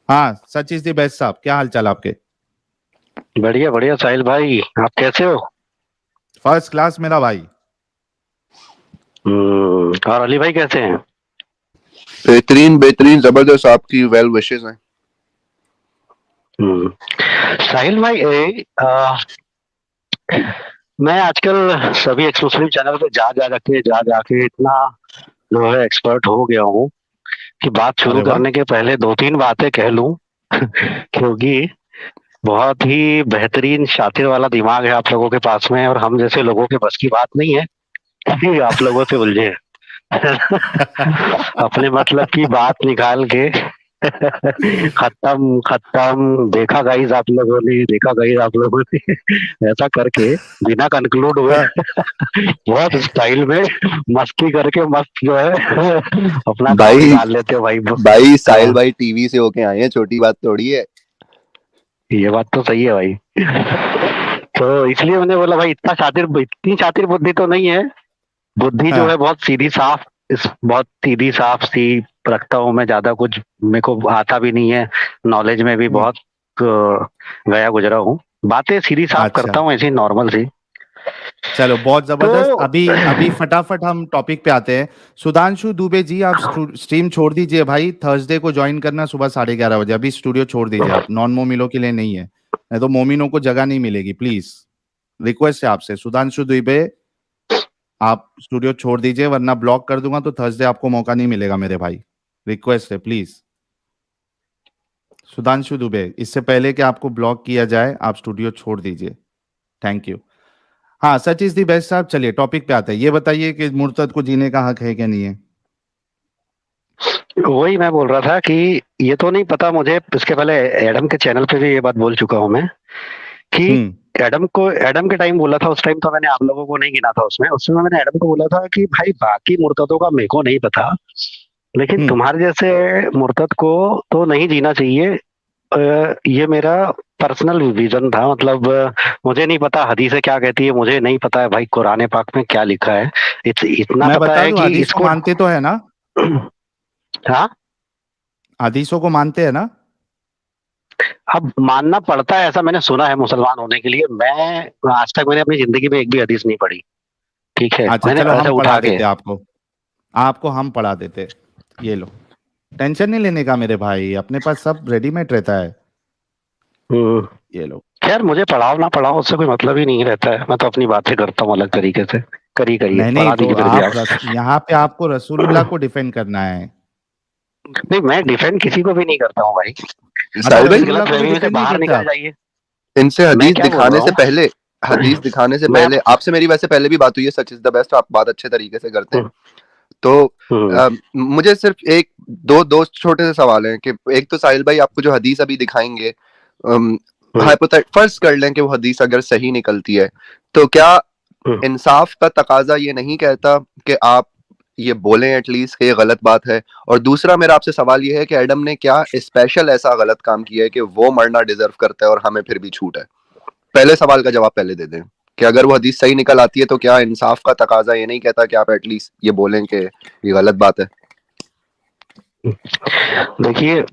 हाँ, सच is the best साहब, क्या हाल चाल आपके? बढ़िया बढ़िया साहिल भाई, आप कैसे हो? फर्स्ट क्लास मेरा भाई। और अली भाई कैसे हैं? बेहतरीन बेहतरीन जबरदस्त, आपकी वेल विशेस हैं। हम्म, साहिल भाई मैं आजकल सभी एक्सक्लूसिव चैनल पे जा जाके इतना जो है एक्सपर्ट हो गया हूँ कि बात शुरू अरे वाह। करने के पहले दो तीन बातें कह लूं क्योंकि बहुत ही बेहतरीन शातिर वाला दिमाग है आप लोगों के पास में, और हम जैसे लोगों के बस की बात नहीं है कि आप लोगों से उलझे अपने मतलब की बात निकाल के खत्म खत्म, देखा गाइस आप लोगों ने ऐसा करके बिना कंक्लूड हुए बहुत स्टाइल में मस्ती करके मस्त जो है अपना काम भाई निकाल लेते हो भाई। भाई साहिल हाँ, भाई टीवी से होके आए हैं, छोटी बात थोड़ी है। ये बात तो सही है भाई। तो इसलिए मैंने बोला भाई इतनी शातिर बुद्धि तो नहीं है। बुद्धि जो हाँ, है बहुत सीधी साफ सी रखता हूँ मैं, ज्यादा कुछ मेरे को आता भी नहीं है। नॉलेज में भी बहुत गया गुजरा हूँ। बातें सीधी साफ अच्छा, करता हूँ ऐसी नॉर्मल सी। चलो बहुत जबरदस्त। तो अभी अभी फटाफट हम टॉपिक पे आते हैं। सुधांशु दुबे जी, आप स्ट्रीम छोड़ दीजिए भाई, थर्सडे को ज्वाइन करना सुबह 11:30 बजे। अभी स्टूडियो छोड़ दीजिए, आप नॉन मोमिनो के लिए नहीं है, नहीं तो मोमिनो को जगह नहीं मिलेगी। प्लीज, रिक्वेस्ट है आपसे, सुधांशु दुबे, आप स्टूडियो छोड़ दीजिए वरना ब्लॉक कर दूंगा, तो थर्सडे आपको मौका नहीं मिलेगा मेरे भाई। रिक्वेस्ट है प्लीज। सुधांशु दुबे, इससे पहले कि आपको ब्लॉक किया जाए आप स्टूडियो छोड़ दीजिए। Thank you. हाँ, सच इज दी बेस्ट साहब, चलिए टॉपिक पे आते हैं। ये बताइए कि मुर्तद को जीने का हक है क्या नहीं है? वही मैं बोल रहा था कि ये तो नहीं पता मुझे, इसके पहले एडम के चैनल पे भी ये बात बोल चुका हूँ मैं कि हम्म। एडम के टाइम बोला था। उस टाइम तो मैंने आप लोगों को नहीं गिना था उसमें। उसमें मैंने एडम को बोला था कि भाई बाकी मुर्तदों का मेरे को नहीं पता, लेकिन हम्म। तुम्हारे जैसे मुर्तद को तो नहीं जीना चाहिए। ये मेरा पर्सनल विजन था, मतलब मुझे नहीं पता हदीसें क्या कहती है, मुझे नहीं पता है भाई कुरान पाक में क्या लिखा है। इतना मैं पता बता है दूं, कि हदीस को इसको मानते तो है ना? हाँ, हदीसों को मानते हैं ना? अब मानना पड़ता है ऐसा मैंने सुना है मुसलमान होने के लिए। मैं आज तक मैंने अपनी जिंदगी में एक भी हदीस नहीं पढ़ी। ठीक है, अच्छा, मैंने चलो ऐसे हम पढ़ा उठा के। देते आपको। आपको हम पढ़ा देते। ये लो, टेंशन नहीं लेने का मेरे भाई, अपने पास सब रेडीमेड रहता है। हम्म, ये लो। खैर मुझे पढ़ाओ ना पढ़ाओ उससे कोई मतलब ही नहीं रहता है, मैं तो अपनी बातें करता हूँ अलग तरीके से। करिए नहीं नहीं, पढ़ा तो दीजिए फिर भी आप आप। यहाँ पे आपको रसूलुल्लाह को डिफेंड करना है। नहीं, मैं डिफेंड किसी को भी नहीं करता हूँ भाई। अच्छा, साहिल आप भाई, इस रसूलुल्लाह गलत को भी फहमी में से डिफेंड नहीं बाहर करते निकल आप? जाइए। इनसे मैं हदीस क्या बोल दिखाने रहा से हूँ पहले हदीस दिखाने से मैं आप पहले आपसे मेरी वैसे पहले भी बात हुई है। सच इज द बेस्ट, आप बात अच्छे तरीके से करते हैं। हम्म, तो हम्म, मुझे सिर्फ एक दो छोटे से सवाल हैं कि एक तो साहिल भाई आपको जो हदीस अभी दिखाएंगे, हम्म, हाइपोथेट फर्ज कर लें कि वो हदीस अगर सही निकलती है, तो क्या हम्म। इंसाफ का तकाजा ये नहीं कहता कि आप ये बोलें एटलीस्ट कि ये गलत बात है? और दूसरा मेरा आपसे सवाल ये है कि एडम ने क्या स्पेशल ऐसा गलत काम किया है कि वो मरना डिजर्व करता है और हमें फिर भी छूट है? पहले सवाल का जवाब पहले दे दें कि अगर वो हदीस सही निकल आती है तो क्या इंसाफ का तकाजा ये नहीं कहता कि आप एटलीस्ट ये बोलें कि ये गलत बात है? देखिए,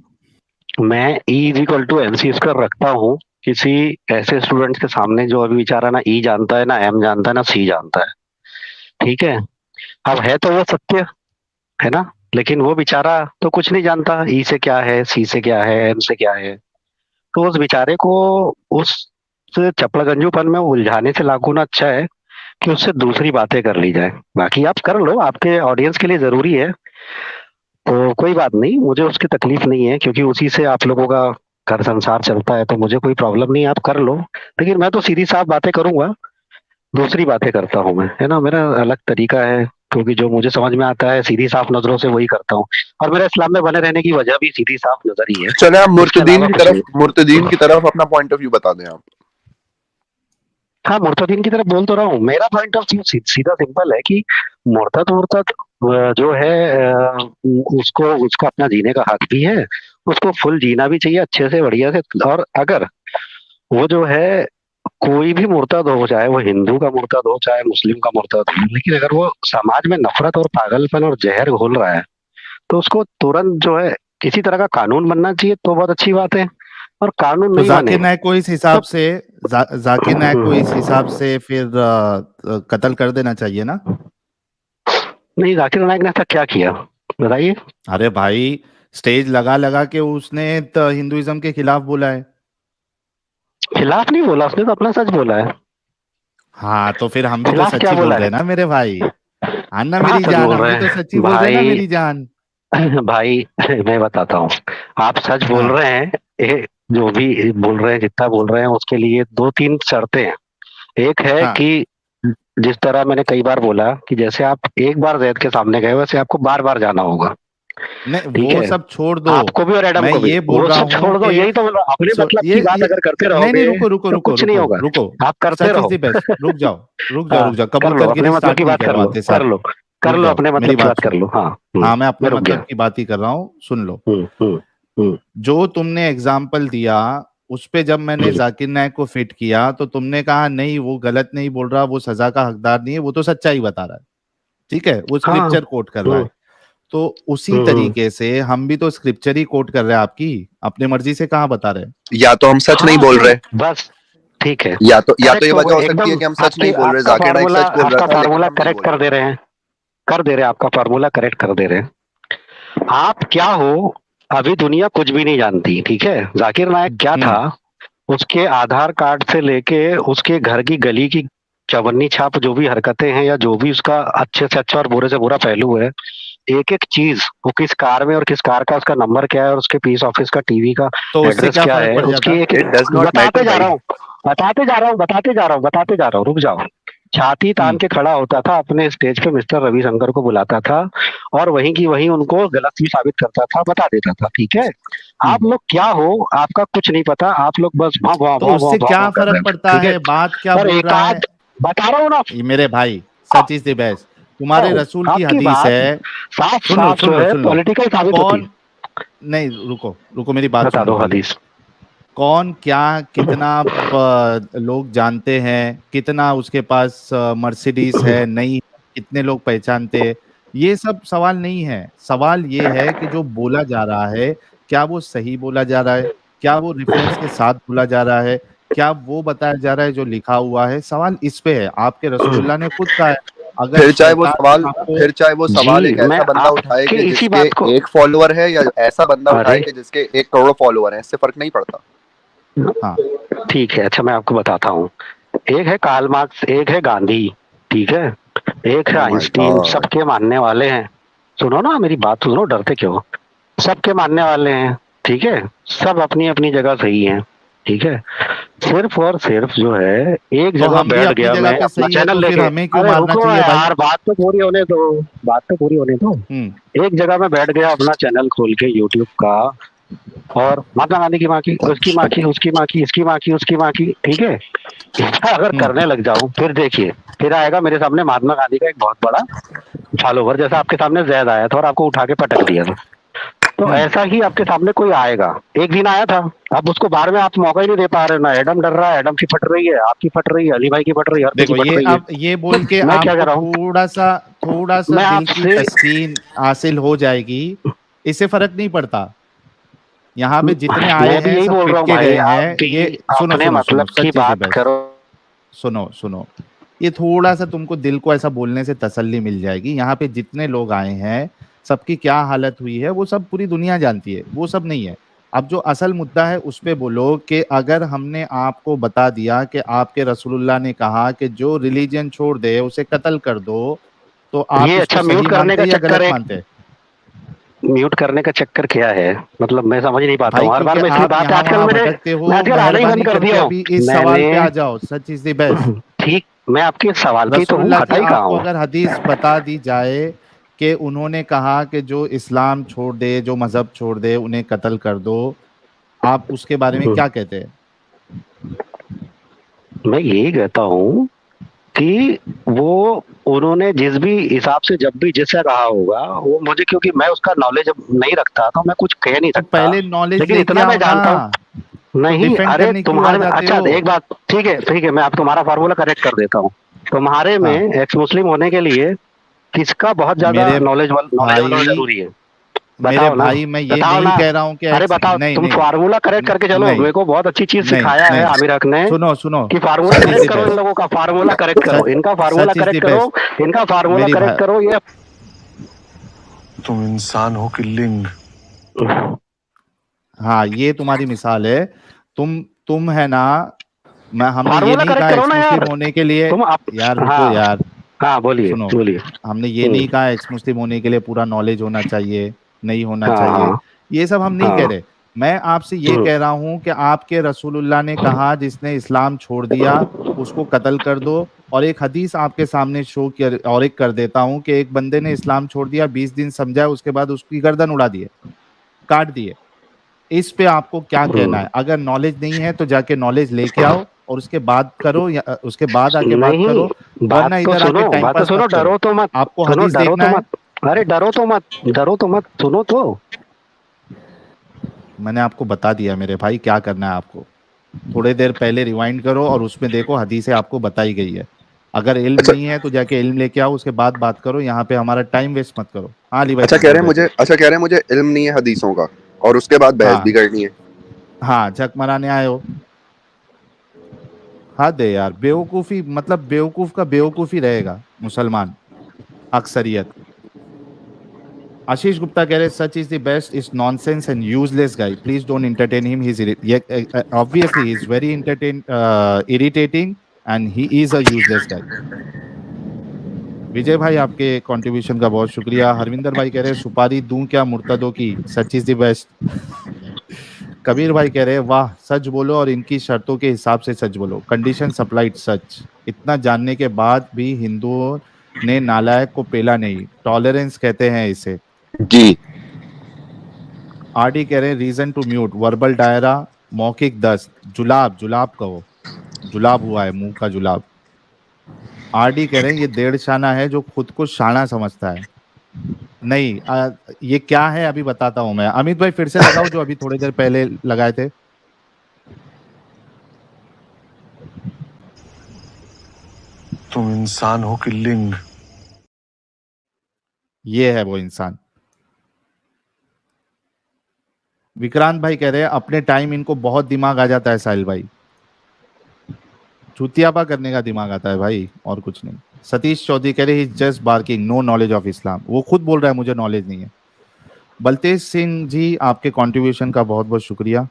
मैं E is equal to M C square रखता हूँ किसी ऐसे स्टूडेंट के सामने जो अभी बेचारा ना ई जानता है, ना एम जानता है, ना सी जानता है। ठीक है, अब है तो वो सत्य, है ना? लेकिन वो बेचारा तो कुछ नहीं जानता, ई से क्या है, सी से क्या है, एम से क्या है। तो उस बेचारे को उस चपड़गंजूपन में उलझाने से लाखों अच्छा है कि उससे दूसरी बातें कर ली जाए। बाकी आप कर लो, आपके ऑडियंस के लिए जरूरी है। तो कोई बात नहीं, मुझे उसकी तकलीफ नहीं है क्योंकि उसी से आप लोगों का घर संसार चलता है, तो मुझे कोई प्रॉब्लम नहीं है, आप कर लो। लेकिन मैं तो सीधी साफ बातें करूंगा, दूसरी बातें करता हूँ मैं, है ना? मेरा अलग तरीका है, क्योंकि जो मुझे समझ में आता है सीधी साफ नजरों से वही करता हूँ। और मेरा इस्लाम में बने रहने की वजह भी सीधी साफ नजर ही है। चले आप इसके अलावा कुछ नहीं। मुर्तदीन की तरफ अपना पॉइंट ऑफ व्यू बता दें आप। हाँ, मुर्तदीन की तरफ बोल तो रहा हूँ। मेरा पॉइंट ऑफ व्यू सीधा सिंपल है कि मुर्तद मुर्तद जो है, उसको उसका अपना जीने का हक भी है। उसको फुल जीना भी चाहिए अच्छे से, बढ़िया से। और अगर वो जो है कोई भी मुर्तद हो, चाहे वो हिंदू का मुर्तद हो, चाहे मुस्लिम का मुर्तद हो, लेकिन अगर वो समाज में नफरत और पागलपन और जहर घोल रहा है, तो उसको तुरंत जो है किसी तरह का कानून बनना चाहिए तो बहुत अच्छी बात है, और कानून तो नहीं बने जाकिर नायक को इस हिसाब तो से जाकिर नायक को इस हिसाब से फिर कत्ल कर देना चाहिए ना। नहीं, जाकिर नायक ने ऐसा क्या किया बताइए। अरे भाई, स्टेज लगा लगा के उसने हिंदुइज्म के खिलाफ बोला है। खिलाफ नहीं बोला उसने, तो अपना सच बोला है। हाँ, तो फिर हम भी तो खिलाफ क्या सच्ची बोल बोला रहे है? हैं ना मेरे भाई। हाँ ना कहाँ मेरी सच जान, बोल हम रहे भी तो सच्ची हैं बोल रहे हैं ना भाई? मेरी जान। भाई मैं बताता हूँ, आप सच बोल हाँ रहे हैं। जो भी बोल रहे हैं, जितना बोल रहे हैं, उसके लिए दो तीन शर्तें हैं। एक है हाँ, कि जिस तरह मैंने कई बार बोला कि जैसे आप एक बार जैद के सामने गए, वैसे आपको बार बार जाना होगा। नहीं ठीक वो है, सब छोड़ दो। आपको भी और एडम मैं को भी, ये बोल वो रहा सब हूँ छोड़ दो। कि यही तो बोल रहा हूँ, अपने मतलब की बात ये अगर करते नहीं नहीं, रहोगे रुको रुको तो रुको कुछ नहीं रुको होगा। रुको। आप करते सच इज रहो। The best. रुक जाओ रुक जाओ हाँ, रुक जाओ, कर लो अपने कबूतरगिरी मतलब स्टार्ट की नहीं बात कर लो, करवाते कर सर। लो, कर रुक लो जाओ, अपने मतलब मेरी की बात बात कर सुनो। लो। हाँ, हाँ, मैं अपने मैं रुक मतलब गया। की बात ही कर रहा हूँ, सुन लो। हम्म हम्म हम्म जो तुमने एग्जाम्पल दिया, उस पे जब मैंने हम्म। जाकिर नायक को फिट किया तो तुमने कहा नहीं वो गलत नहीं बोल रहा, वो सजा का हकदार नहीं है, वो तो सच्चाई बता रहा है। ठीक है, वो हाँ। स्क्रिप्चर कोट कर रहा हम्म है। तो उसी हम्म। तरीके से हम भी तो स्क्रिप्चर ही कोट कर रहे हैं आपकी, अपनी मर्जी से कहाँ बता रहे हैं। या तो हम सच नहीं हाँ बोल तो रहे, बस ठीक है, या तो करेक्ट ये हो वजह गए हो सकती है एकदम। कि हम सच आपके नहीं बोल रहे, आपका जाकिर नाइक फार्मूला, सच बोल रहा आपका था लेकिन फार्मूला हम नहीं करेक्ट बोल कर रहे। दे रहे हैं, कर दे रहे हैं, आपका फार्मूला करेक्ट कर दे रहे हैं। आप क्या हो, अभी दुनिया कुछ भी नहीं जानती। ठीक है, जाकिर नायक क्या था, हम्म उसके आधार कार्ड से लेके उसके घर की गली की चवन्नी छाप, जो भी हरकतें हैं या जो भी उसका अच्छे से अच्छा और बुरे से बुरा पहलू है, एक एक चीज, वो किस कार में और किस कार का उसका नंबर क्या है और उसके पीस ऑफिस का टीवी का तो उससे एड्रेस क्या क्या फर्क है, पड़ उसकी जाता। एक इट डज नॉट बताते मैटर जा भाई। रहा हूँ, बताते जा रहा हूँ, रुक जाओ। छाती तान हम्म के खड़ा होता था अपने स्टेज पे, मिस्टर रविशंकर को बुलाता था और वहीं की वहीं उनको गलत भी साबित करता था, बता देता था। ठीक है, आप हम्म लोग क्या हो, आपका कुछ नहीं पता, आप लोग बस भाव भाव तो भाव भाव उससे भाव क्या भाव कर रहे फर्क हैं। पड़ता ठीक है, है, बात क्या और बोल एक रहा है। आध बता रहा हूँ ना, ये मेरे भाई, सच इज द बेस्ट। तुम्हारे रसूल की आपकी हदीस बात है। साफ सुन लो साफ सुन जो लो है सुन लो। पॉलिटिकल साबित होती है। कौन, नहीं रुको रुको, मेरी बात बता सुन लो दो पहले। हदीस। कौन क्या कितना लोग जानते हैं, कितना उसके पास मर्सिडीज है नहीं, कितने लोग पहचानते हैं, ये सब सवाल नहीं है। सवाल ये है कि जो बोला जा रहा है, क्या वो सही बोला जा रहा है, क्या वो रेफरेंस के साथ बोला जा रहा है, क्या वो बताया जा रहा है जो लिखा हुआ है। सवाल इस पे है। आपके रसूलुल्लाह ने खुद कहा है, अगर शैतान ने आपको। फिर चाहे वो सवाल एक जी, मैं ऐसा बंदा उठाए आपके कि इसी जिसके बात को, एक फॉलोअर है या ऐसा बंदा अरे उठाए कि जिसके 1 करोड़ फॉलोअर हैं, इससे फर्क नहीं पड़ता। हाँ ठीक है, अच्छा मैं आपको बताता हूँ। एक है कार्ल मार्क्स, एक है गांधी, ठीक है, एक है ओह माय आइंस्टीन, गॉड। सबके मानने वाले हैं। सुनो ना मेरी बात, सुनो, डरते क्यों? सबके मानने वाले हैं। ठीक है, सब अपनी अपनी जगह सही हैं। ठीक है, सिर्फ और सिर्फ जो है एक तो जगह हम भी बैठ अपनी गया जगह मैं पे अपना सही है, चैनल तो फिर लेके। हमें क्यों अरे मारना रुको ना चाहिए भाई। यार, बात तो पूरी होने दो, बात तो पूरी होने दो। हम्म एक जगह मैं बैठ गया अपना चैनल खोल के यूट्यूब का, और महात्मा गांधी की माँ की, उसकी माँ की, उसकी माँ की, इसकी माँ की, उसकी माँ की, ठीक है, ऐसा अगर हम्म करने लग जाऊं, फिर देखिए, फिर आएगा मेरे सामने महात्मा गांधी का एक बहुत बड़ा फॉलोवर, जैसा आपके सामने जैद आया था और आपको उठा के पटक दिया था। तो हम्म ऐसा ही आपके सामने कोई आएगा, एक दिन आया था। अब उसको बाहर में आप मौका ही नहीं दे पा रहे हो। ना एडम डर रहा है, एडम की फट रही है, आपकी फट रही है, अली भाई की फट रही है, हर किसी देखो, की फट ये रही है। अब ये तो बोल के मैं क्या कर आपको रहा हूँ, थोड़ा सा मैं दिल की आपसे, तस्कीन हासिल हो जाएगी, इससे फर्क नहीं पड़ता। यहाँ पे जितने आए मैं भी हैं यही सब बोल पिट रहा हूँ के भाई, गए आप हैं। ये भी सुनो अपने सुनो सुनो, मतलब की सच इज द बात बेस्ट। करो। सुनो सुनो, ये थोड़ा सा तुमको दिल को ऐसा बोलने से तसल्ली मिल जाएगी। यहाँ पे जितने लोग आए हैं, सबकी क्या हालत हुई है वो सब पूरी दुनिया जानती है, वो सब नहीं है। अब जो असल मुद्दा है उस पे बोलो कि अगर हमने आपको बता दिया कि आपके रसूलुल्लाह ने कहा कि जो रिलीजन छोड़ दे उसे कत्ल कर दो, तो आप ये इसको अच्छा, सही म्यूट करने मानते का हैं या चक्कर, गलत एक मानते हैं। म्यूट करने का चक्कर क्या है, मतलब मैं समझ नहीं पाता भाई हूँ हर बार। क्योंकि मैं इसलिए आप बात यहाँ आजकल वहां भटकते मैं हो, आजकल आना ही बंद मेहरबानी कर करके दिया हूँ। अभी इस सवाल मैंने पे आ जाओ, सच इज द बेस्ट। ठीक, मैं आपके सवाल पे तो हूँ, रसूलुल्लाह की हटा ही कहाँ आपको हूँ। अगर हदीस बता दी जाए कि उन्होंने कहा कि जो इस्लाम छोड़ दे, जो मजहब छोड़ दे, उन्हें कत्ल कर दो, आप उसके बारे में क्या कहते हैं। मैं यही कहता हूँ कि वो, उन्होंने जिस भी हिसाब से जब भी जिससे कहा होगा, वो मुझे, क्योंकि मैं उसका नॉलेज नहीं रखता तो मैं कुछ कह नहीं तो सकता, पहले नॉलेज लेकिन लेके इतना मैं आओ ना, जानता हूँ। तो नहीं, डिफेंड अरे करने क्यों आ तुम्हारे में, जाते अच्छा हो। एक बात, ठीक है, मैं आप तुम्हारा फार्मूला करेक्ट कर देता हूँ। तुम्हारे में हाँ एक्स मुस्लिम होने के लिए किसका बहुत ज्यादा मेरे नॉलेज वाला भाई, जरूरी है? मेरे बताओ ना, भाई मैं ये बताओ नहीं ना। कह रहा हूँ कि अरे बताओ, नहीं तुम नहीं फार्मूला करेक्ट करके चलो, नहीं मेरे को बहुत अच्छी चीज नहीं सिखाया है नहीं आमिर हक ने सुनो सुनो कि formula such is correct the करो, इन लोगों का फार्मूला करेक्ट करो, बेस्ट इनका formula such is correct the करो, बेस्ट इनका फार्मूला मेरी करेक्ट करो। ये तुम इंसान हो कि लिंग? हाँ ये तुम्हारी मिसाल है। तुम है ना, मैं हमने ये फार्मूला नहीं करेक्ट कहा करो एक्स ना यार, मुस्लिम होने के लिए। तुम यार रुको हाँ यार, हाँ, बोलिए सुनो, बोलिए। हमने ये नहीं कहा एक्स मुस्लिम होने के लिए पूरा नॉलेज होना चाहिए, नहीं होना चाहिए, हाँ ये सब हम नहीं कह हाँ। रहे। मैं आपसे ये हम्म, कह रहा हूं कि आपके रसूलुल्लाह ने कहा जिसने इस्लाम छोड़ दिया उसको कत्ल कर दो। और एक हदीस आपके सामने शो कर और एक कर देता हूं कि एक बंदे ने इस्लाम छोड़ दिया, 20 दिन समझा, उसके बाद उसकी गर्दन उड़ा दिए, काट दिए। इस पे आपको क्या कहना है? अगर नॉलेज नहीं है तो जाके नॉलेज लेके आओ और उसके बाद करो, या उसके बाद आके बात करो, नहीं, वरना इधर आके टाइम बात तो पास सुनो, मत करो। डरो तो मत, आपको सुनो, हदीस डरो देखना तो है? मत, अरे डरो तो मत, डरो तो मत, सुनो तो। मैंने आपको बता दिया मेरे भाई क्या करना है आपको। थोड़े देर पहले रिवाइंड करो और उसमें देखो, हदीसें आपको बताई गई है। अगर इल्म अच्छा नहीं है तो जाके इल्म लेके आओ, उसके बाद बात करो, यहाँ पे हमारा टाइम वेस्ट मत करो। हाँ अली भाई अच्छा कुछ कह बोल रहे हैं रहे थे। मुझे अच्छा कह रहे हैं मुझे इल्म नहीं है हदीसों का, और उसके बाद बहस भी हाँ करनी है। हाँ, झक मराने आए हो। हद है यार, बेवकूफ़ी, मतलब बेवकूफ़ का बेवकूफ़ ही रहेगा मुसलमान अक्सरियत। आशीष गुप्ता कह रहे सच is the best, is nonsense and useless guy, please don't entertain him, he is obviously he is very entertain irritating and he is a useless guy. Vijay भाई आपके कंट्रीब्यूशन का बहुत शुक्रिया। हरविंदर भाई कह रहे हैं सुपारी दूं क्या मुर्तदों की, सच इज द बेस्ट। कबीर भाई कह रहे हैं वाह, सच बोलो और इनकी शर्तों के हिसाब से सच बोलो, कंडीशन सप्लाइड सच। इतना जानने के बाद भी हिंदुओं ने नालायक को पेला नहीं, टॉलरेंस कहते हैं इसे। जी। आरडी कह रहे हैं रीजन टू म्यूट, वर्बल डायरा, मौखिक दस्त, जुलाब, जुलाब कहो, जुलाब हुआ है, मुंह का जुलाब। आरडी कह रहे हैं ये डेढ़ शाना है जो खुद को शाना समझता है। नहीं ये क्या है अभी बताता हूं मैं। अमित भाई फिर से लगाओ जो अभी थोड़ी देर पहले लगाए थे। तुम इंसान हो कि लिंग? ये है वो इंसान। विक्रांत भाई कह रहे हैं अपने टाइम इनको बहुत दिमाग आ जाता है साहिल भाई, चुतियापा करने का दिमाग आता है भाई, और कुछ नहीं। सतीश चौधरी कह रहे just barking, no knowledge of Islam, वो खुद बोल रहा है मुझे नॉलेज नहीं है। बलतेज सिंह जी आपके कंट्रीब्यूशन का बहुत बहुत शुक्रिया।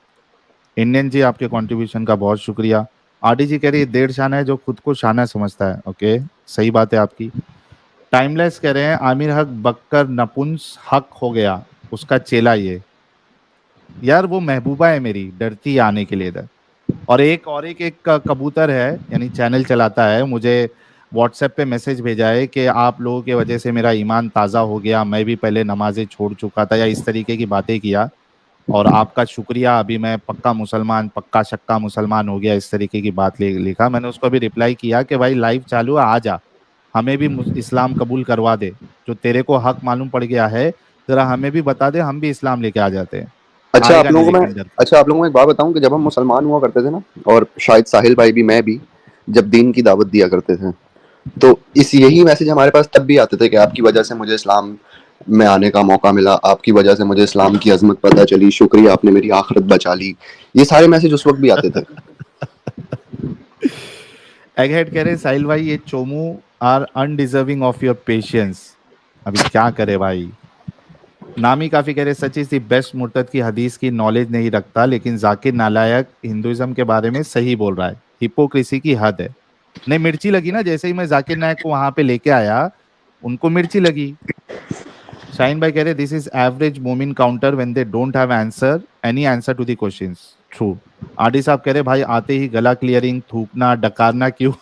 इंडियन जी आपके कंट्रीब्यूशन का बहुत शुक्रिया। आरडी जी कह रही है डेढ़ शाना है जो खुद को शाना समझता है, ओके सही बात है आपकी। टाइमलेस कह रहे हैं आमिर हक बक्कर नपुंस हक हो गया, उसका चेला ये। यार वो महबूबा है मेरी, डरती है आने के लिए इधर। और एक कबूतर है, यानी चैनल चलाता है, मुझे व्हाट्सएप पे मैसेज भेजा है कि आप लोगों की वजह से मेरा ईमान ताज़ा हो गया, मैं भी पहले नमाजें छोड़ चुका था, या इस तरीके की बातें किया, और आपका शुक्रिया, अभी मैं पक्का मुसलमान, पक्का शक्का मुसलमान हो गया, इस तरीके की बात लिखा। मैंने उसको भी रिप्लाई किया कि भाई लाइव चालू है, आ जा, हमें भी इस्लाम कबूल करवा दे, जो तेरे को हक मालूम पड़ गया है जरा हमें भी बता दे, हम भी इस्लाम लेके आ जाते हैं। अच्छा आप आएगा नहीं लोगों को मैं लेकिन डर के। अच्छा आप लोगों को एक बात बताऊं कि जब हम मुसलमान हुआ करते थे ना, और शायद साहिल भाई भी, मैं भी, जब दीन की दावत दिया करते थे, तो इस यही मैसेज हमारे पास तब भी आते थे कि आपकी वजह से मुझे इस्लाम में आने का मौका मिला, आपकी वजह से मुझे इस्लाम की अजमत पता चली, शुक्रिया आपने मेरी आखिरत बचा ली। ये सारे मैसेज उस वक्त भी आते थे। एगहेड कह रहे साहिल भाई ये चोमू are undeserving of your patience, अभी क्या करे भाई। नामी काफी कह रहे सच इज द बेस्ट, मुर्तद की हदीस की नॉलेज नहीं रखता, लेकिन जाकिर नालायक हिंदुइज्म के बारे में सही बोल रहा है, हिपोक्रेसी की हद है। नहीं मिर्ची लगी ना, जैसे ही मैं जाकिर नायक को वहां पे लेके आया उनको मिर्ची लगी। शाहीन भाई कह रहे दिस इज एवरेज मोमिन counter when they don't have answer any answer to the questions, true. RD साहब कह रहे भाई आते ही गला क्लियरिंग, थूकना डकारना क्यों।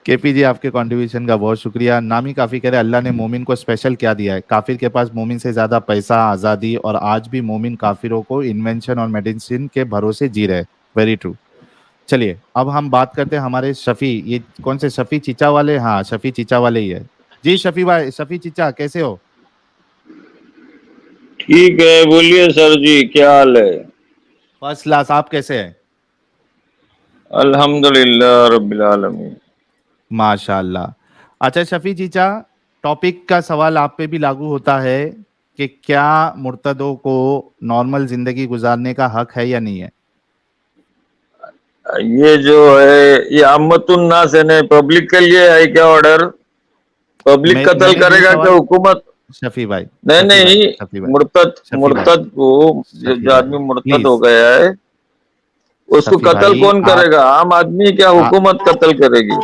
केपी जी आपके कंट्रीब्यूशन का बहुत शुक्रिया। नामी काफी कह रहे अल्लाह ने मोमिन को स्पेशल क्या दिया है, काफिर के पास मोमिन से ज्यादा पैसा, आजादी, और आज भी मोमिन काफिरों को इन्वेंशन और मेडिसिन के भरोसे जी रहे, वेरी ट्रू। चलिए अब हम बात करते हैं हमारे शफी, ये कौन से शफी चीचा वाले, हाँ शफी चीचा वाले ही है जी। शफी भाई, शफी चीचा कैसे हो? ठीक है, बोलिए सर जी, क्या हाल है? फर्स्ट क्लास, आप कैसे हैं? अल्हम्दुलिल्लाह रब्बिल आलमीन। माशाल्लाह। अच्छा शफी चीचा, टॉपिक का सवाल आप पे भी लागू होता है कि क्या मुर्तदों को नॉर्मल जिंदगी गुजारने का हक है या नहीं है? ये जो है ये अम्मतुन्नास है ने पब्लिक के लिए है क्या ऑर्डर? पब्लिक कत्ल मैंने जो करेगा क्या सवाल हुकूमत? शफी भाई, नहीं शफी भाई, नहीं, शफी भाई, शफी भाई, मुर्तद को जो शफी जो भाई, आदमी मुर्तद प्लीज, हो गया है उसको शफी कत्ल भाई, कौन करेगा? आम आदमी क्या आ, हुकूमत कत्ल करेगी?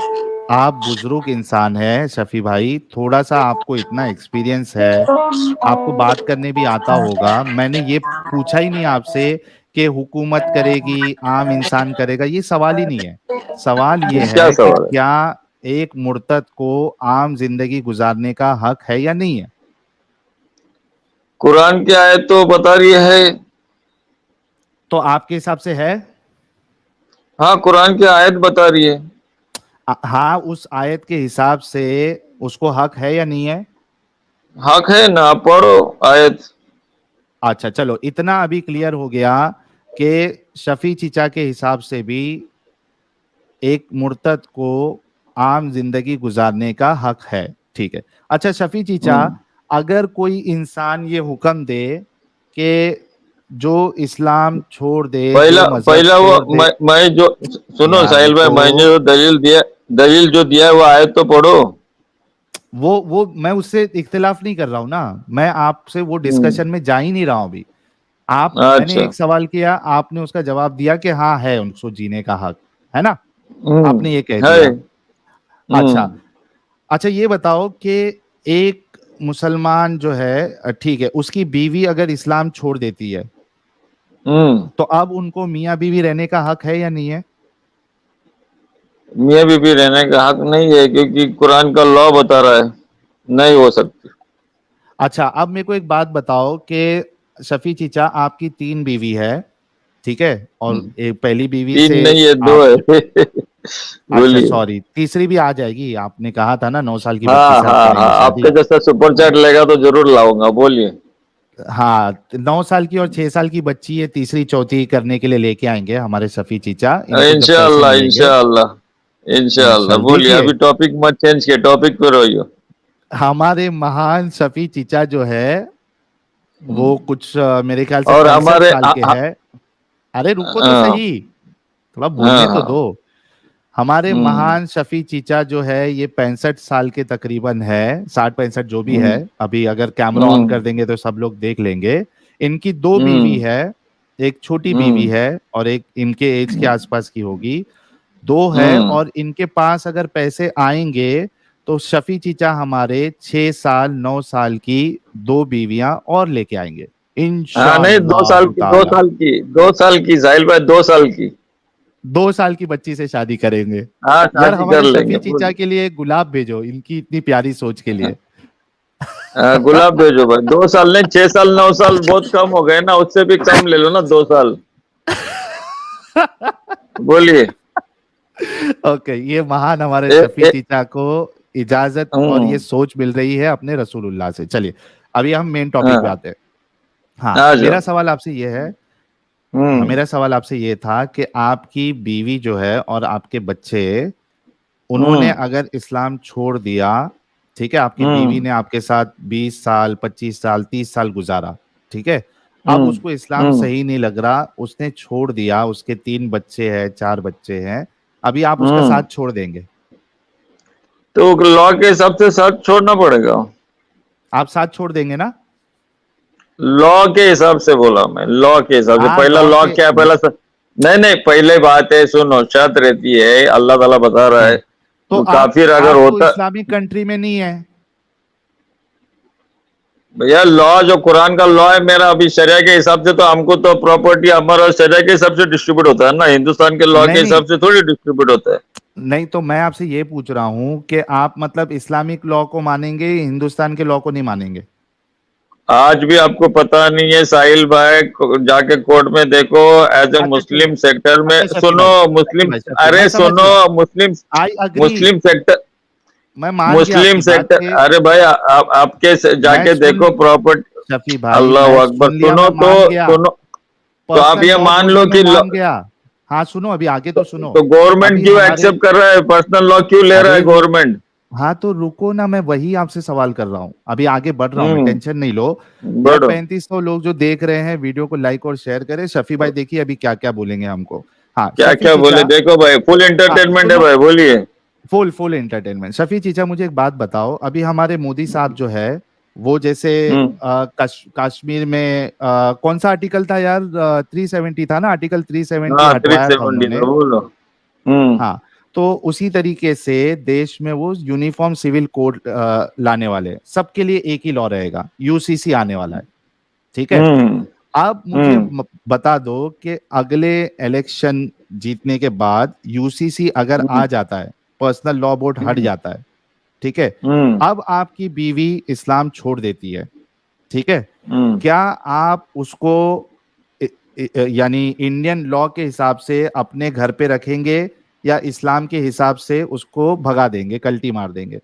आप बुजुर्ग इंसान है शफी भाई, थोड़ा सा आपको इतना एक्सपीरियंस है, आपको बात करने भी आता होगा। मैंने ये पूछा ही नहीं आपसे कि हुकूमत करेगी आम इंसान करेगा, ये सवाल ही नहीं है। सवाल ये क्या है कि सवाल है? क्या एक मुर्तद को आम जिंदगी गुजारने का हक है या नहीं है? कुरान की आयत तो बता रही है। तो आपके हिसाब से है? हाँ, कुरान की आयत बता रही है। हाँ, उस आयत के हिसाब से उसको हक है या नहीं है? हक है ना, आप पढ़ो आयत। अच्छा चलो, इतना अभी क्लियर हो गया कि शफी चीचा के हिसाब से भी एक मुर्तद को आम जिंदगी गुजारने का हक है, ठीक है। अच्छा शफी चीचा, अगर कोई इंसान ये हुक्म दे कि जो इस्लाम छोड़ दे, पहला जो मजहब पहला वो छोड़ दे, मैं जो सुनो यार साहिल भाई, तो मैंने जो दलील जो दिया है वो आयत तो पढ़ो। वो मैं उससे इख्तिलाफ नहीं कर रहा हूं ना, मैं आपसे वो डिस्कशन में जा ही नहीं रहा हूं अभी। मैंने अच्छा। एक सवाल किया, आपने उसका जवाब दिया कि हाँ है उनको जीने का हक, है ना? आपने ये कह है। दिया। अच्छा, अच्छा ये बताओ कि एक मुसलमान जो है, ठीक है, उसकी बीवी अगर इस्लाम छोड़ देती है तो अब उनको मियाँ बीवी रहने का हक है या नहीं है? मियाँ बीवी रहने का हक नहीं है क्योंकि कुरान का लॉ बता रहा है नहीं हो सकती। अच्छा, अब मेरे को एक बात बताओ कि शफी चीचा, आपकी 3 बीवी है, ठीक है, और एक पहली बीवी तीन से नहीं है, दो आप, है। अच्छा बोलिए। सॉरी, तीसरी भी आ जाएगी, आपने कहा था ना 9 साल की बच्ची हाँ से आप हाँ हाँ, करेंगे आपके शादी। जैसा सुपर चैट लेगा तो जरूर लाऊंगा, बोलिए। हाँ, 9 साल की और 6 साल की बच्ची है, तीसरी चौथी करने के लिए लेके आएंगे हमारे शफी चीचा, इनको जब पैसे इंशाअल्लाह मिलेंगे। इंशाअल्लाह इंशाअल्लाह, इंशाल्लाह। बोलिए। देखिए, अभी टॉपिक मत चेंज किए, टॉपिक पे रहियो। हमारे महान शफी चीचा जो है वो कुछ मेरे ख्याल से और 65 हमारे साल के है। अरे रुको तो हाँ सही, थोड़ा बोलने तो हाँ, दो। हमारे हम्म महान शफी चीचा जो है ये 65 साल के तकरीबन है, 60-65 जो भी है, हम्म अभी अगर कैमरा ऑन हम्म कर देंगे तो सब लोग देख लेंगे। इनकी 2 बीवी हम्म है, एक छोटी बीवी हम्म है और एक इनके एज के आसपास की होगी, 2 है। हम्म। और इनके पास अगर पैसे आएंगे तो शफी चीचा हमारे 6 साल 9 साल की 2 बीवियां और लेके आएंगे हाँ नहीं, दो साल इंशाअल्लाह की, दो ताला। साल की, 2 साल की साहिल भाई, 2 साल की। 2 साल की बच्ची से शादी करेंगे। हाँ, यार शादी कर हमारे लेंगे, शफी चीचा बोलिए। के लिए एक गुलाब भेजो, इनकी इतनी प्यारी सोच के लिए। हाँ, गुलाब भेजो भाई। 2 साल नहीं, 6 साल 9 साल बहुत कम हो गए ना, उससे भी कम ले लो ना, 2 साल। बोलिए। ओके, ये महान हमारे ए, शफी ए, चीचा को इजाजत और ये हम्म, सोच मिल रही है अपने रसूलुल्लाह से। चलिए, अभी हम मेन टॉपिक पे हाँ, आते हैं। हाँ, आ जाओ। मेरा सवाल आपसे ये है, हाँ, हम्म मेरा सवाल आपसे ये था कि आपकी बीवी जो है और आपके बच्चे, उन्होंने हम्म अगर इस्लाम छोड़ दिया, ठीक है, आपकी बीवी हम्म ने आपके साथ 20 साल 25 साल 30 साल गुजारा, ठीक है, अब हम्म उसको इस्लाम हम्म सही नहीं लग रहा, उसने छोड़ दिया, उसके 3 बच्चे हैं 4 बच्चे हैं, अभी आप उसका हम्म। साथ छोड़ देंगे? तो लॉ के हिसाब से साथ छोड़ना पड़ेगा। आप साथ छोड़ देंगे ना? लॉ के हिसाब से बोला मैं, लॉ के हिसाब से। हाँ, पहला लॉ लॉ के, क्या है? नहीं नहीं, पहले बात है, सुनो, शर्त रहती है, अल्लाह ताला बता रहा है। तो काफिर अगर आप तो होता, इस्लामिक कंट्री में नहीं है। भैया लॉ जो कुरान का लॉ है मेरा, अभी शरिया के हिसाब से तो हमको तो प्रॉपर्टी हमारा शरिया के हिसाब से डिस्ट्रीब्यूट होता है ना, हिंदुस्तान के लॉ नहीं के नहीं हिसाब से थोड़ी डिस्ट्रीब्यूट होता है। नहीं, तो मैं आपसे ये पूछ रहा हूं कि आप मतलब इस्लामिक लॉ को मानेंगे, हिंदुस्तान के लॉ को नहीं मानेंगे? आज भी आपको पता नहीं है साहिल भाई, जाके कोर्ट में देखो। एज ए अच्छा चलो, मुस्लिम सेक्टर में, अच्छा शफी सुनो, भाई, शफी मुस्लिम, भाई, शफी, मैं अरे समझ सुनो, गया, मुस्लिम, आई अग्री, मुस्लिम सेक्टर, मैं मान गया मुस्लिम आपकी बात सेक्टर, के। अरे भाई आपके मैं जाके सुन, देखो प्रॉपर्टी। शफी भाई अल्लाह मैं अकबर, सुन लिया, सुनो मैं तो, मान गया, सुनो तो आप पर्सनल ये लॉ मान लो बोलने में कि मान गया। हाँ सुनो, अभी आगे तो सुनो। तो गवर्नमेंट अभी क्यों हमारे, एक्सेप्ट कर रहा है? पर्सनल लॉ क्यों ले रहा है अरे गवर्नमेंट? हाँ तो रुको ना, मैं वही आपसे सवाल कर रहा हूँ, अभी आगे बढ़ रहा हूँ मैं, टेंशन नहीं लो यार। बढ़ो 3500 लोग जो देख रहे हैं वीडियो को, लाइक और शेयर करें। शफी भाई देखिए अभी क्या क्या बोलेंगे हमको। हाँ क्या शफी क्या बोले, चीचा, देखो भाई फुल हाँ एंटरटेनमेंट है सुनो, भाई, बोलिए। Full full entertainment. शफी चीचा मुझे एक बात बताओ, अभी हमारे मोदी साहब जो है वो जैसे हम्म। कश्मीर में कौन सा आर्टिकल था यार, 370 था ना, आर्टिकल 370 हाँ हटवाया था 370 उन्होंने। था, बोलो। हम्म। हाँ तो उसी तरीके से देश में वो यूनिफॉर्म सिविल कोड लाने वाले हैं, सबके लिए एक ही लॉ रहेगा, यूसीसी आने वाला है, ठीक है। हम्म। अब मुझे हम्म। बता दो कि अगले इलेक्शन जीतने के बाद यूसीसी अगर हम्म। आ जाता है, पर्सनल लॉ बोर्ड हट हम्म। जाता है, ठीक है। हम्म। अब आपकी बीवी इस्लाम छोड़ देती है, ठीक है, हम्म। क्या आप उसको यानी इंडियन लॉ के हिसाब से अपने घर पे रखेंगे या इस्लाम के हिसाब से उसको भगा देंगे, कल्टी मार देंगे?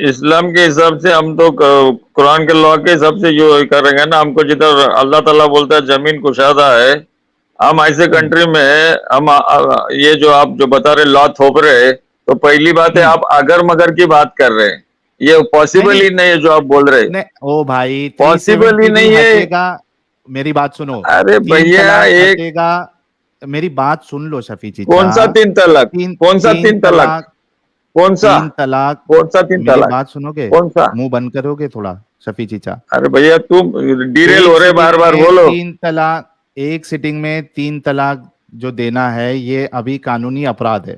इस्लाम के हिसाब से हम तो कुरान के लॉ के हिसाब से जो करेंगे ना, हमको जिधर अल्लाह ताला बोलता है जमीन कुशादा है, हम ऐसे हम्म कंट्री में हम ये जो आप जो बता रहे लॉ थोप रहे, तो पहली बात है हम्म। आप अगर मगर की बात कर रहे हैं, ये नहीं पॉसिबल नहीं ही नहीं है जो आप बोल रहे, नहीं, ओ भाई पॉसिबल ही 370 भी नहीं है। हटेगा। मेरी बात सुनो, अरे तीन भैया तलाक एक, हटेगा। मेरी बात सुन लो शफी कौन चीचा। सा तीन तलाक, तीन कौन सा तीन तीन तलाक, तलाक कौन सा, तीन तलाक कौन सा तीन मेरी तलाक, बात सुनोगे? कौन सा? मुंह बंद करोगे थोड़ा शफी चीचा? अरे भैया तुम डिरेल एक हो रहे, बार सिटिंग बार में बोलो। तीन तलाक, एक सिटिंग में तीन तलाक जो देना है ये अभी कानूनी अपराध है।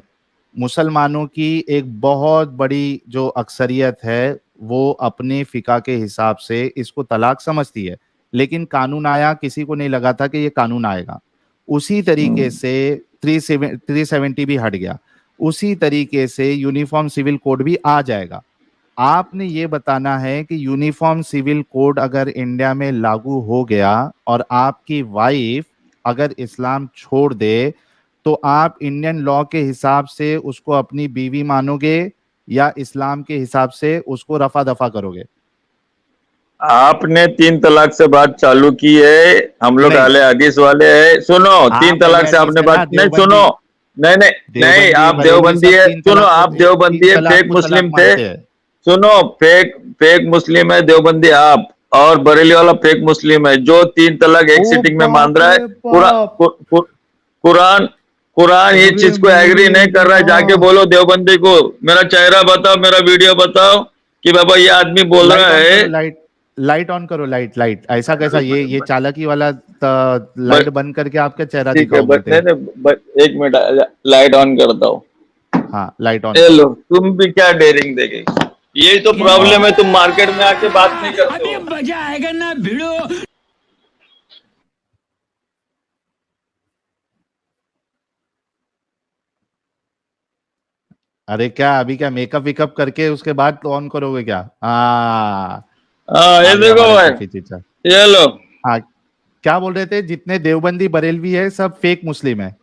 मुसलमानों की एक बहुत बड़ी जो अक्सरियत है वो अपने फिका के हिसाब से इसको तलाक समझती है, लेकिन कानून आया, किसी को नहीं लगा था कि ये कानून आएगा। उसी तरीके से 370 भी हट गया, उसी तरीके से यूनिफॉर्म सिविल कोड भी आ जाएगा। आपने ये बताना है कि यूनिफॉर्म सिविल कोड अगर इंडिया में लागू हो गया और आपकी वाइफ अगर इस्लाम छोड़ दे, तो आप इंडियन लॉ के हिसाब से उसको अपनी बीवी मानोगे या इस्लाम के हिसाब से उसको रफा दफा करोगे? आपने तीन तलाक से बात चालू की है, हम लोग नहीं, अहले हदीस वाले हैं, सुनो तीन आप अहले तलाक से हदीस आपने है ना, बात नहीं, सुनो, देवबंदी, नहीं नहीं नहीं, देवबंदी आप बरेलवी देवबंदी सब है, तीन सुनो तलाक को, आप देवबंदी तीन है, तलाक फेक को तलाक मुस्लिम थे, मानते हैं। सुनो, फेक फेक मुस्लिम है देवबंदी आप, और बरेली वाला फेक मुस्लिम है जो तीन तलाक एक ओ सिटिंग में मान बाप रहा है। रे कुरा, बाप, कु, कु, कुरान कुरान ये अरे चीज को एग्री मेरे नहीं कर रहा है, जाके अल्लाह। बोलो देवबंदी को, मेरा चेहरा बताओ, मेरा वीडियो बताओ कि बाबा ये आदमी बोल लाइट रहा ऑन है। करो, लाइट, लाइट ऑन करो, लाइट लाइट, ऐसा कैसा, ये चालाकी वाला ब- लाइट बंद करके आपका चेहरा ठीक है दिखाओ बोलते नहीं हैं। नहीं, एक मिनट, लाइट ऑन करता हूँ। हाँ लाइट ऑन ये लो, करो। तुम भी क्या डेयरिंग दे गई, यही तो हाँ प्रॉब्लम है, तुम मार्केट में आके बात नहीं करते हो। अरे क्या अभी क्या मेकअप वेकअप करके उसके बाद ऑन करोगे क्या? हाँ, हाँ आ ये गया देखो हमारा भाई, शफी चीचा। ये लो, हाँ, क्या बोल रहे थे? जितने देवबंदी बरेलवी है सब फेक मुस्लिम है।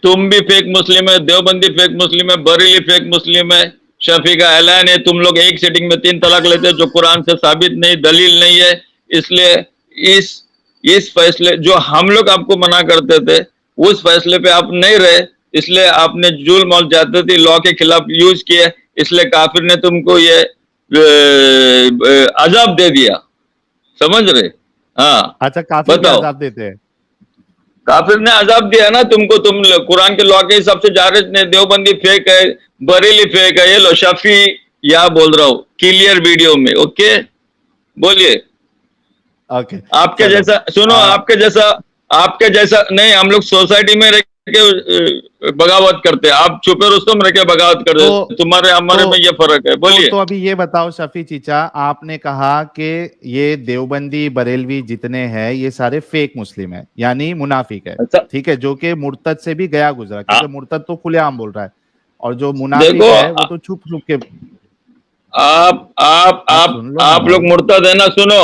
तुम भी फेक मुस्लिम है, देवबंदी फेक मुस्लिम है, बरेली फेक मुस्लिम है, शफी का ऐलान है, तुम लोग एक सिटिंग में तीन तलाक लेते हो जो कुरान से साबित नहीं, दलील नहीं है। इसलिए इस इस फैसले जो हम लोग आपको मना करते थे, उस फैसले पे आप नहीं रहे, इसलिए आपने जुल्म और ज्यादती लॉ के खिलाफ यूज किए, इसलिए काफिर ने तुमको ये अजाब दे दिया, समझ रहे? हाँ अच्छा, काफिर भी बताओ, अजाब देते हैं? काफिर ने अजाब दिया ना तुमको, तुम कुरान के लॉ के हिसाब से जा रहे, देवबंदी फेक है, बरेली फेक है, ये लो शफी, या बोल रहा हूँ क्लियर वीडियो में, ओके बोलिए। ओके आपके चलो। जैसा सुनो, आपके जैसा नहीं, हम लोग सोसाइटी में रह के बगावत करते हैं, आप छुपे रुस्तम रह के बगावत करते तो हैं, तुम्हारे हमारे में तो ये फर्क है, बोलिए। तो अभी ये बताओ शफी चीचा, आपने कहा कि ये देवबंदी बरेलवी जितने हैं ये सारे फेक मुस्लिम है, यानी मुनाफिक है, अच्छा, ठीक है, जो कि मुर्तद से भी गया गुजरा, क्योंकि मुर्तद तो खुलेआम बोल रहा है, और जो देखो मुनाफिक है वो तो छुप छुप के। आप सुन लो ना आप लोग भाई। मुर्तद है ना, सुनो,